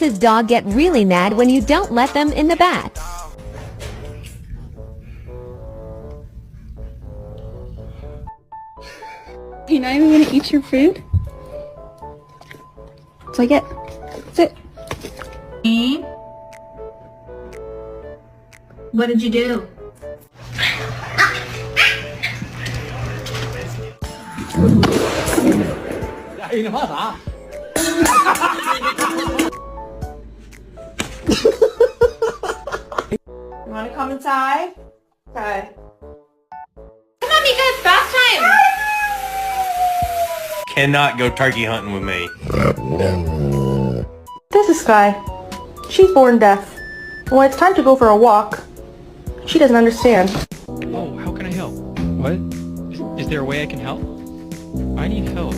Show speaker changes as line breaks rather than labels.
his dog get really mad when you don't let them in the bath.
You're not even gonna eat your food? Take it. Sit.
What did you do?
You wanna come inside? Okay.
Come on, you guys, bath time!
Cannot go turkey hunting with me.
This is Sky. She's born deaf. When it's time to go for a walk, she doesn't understand.
Oh, how can I help? What? Is there a way I can help? I need help.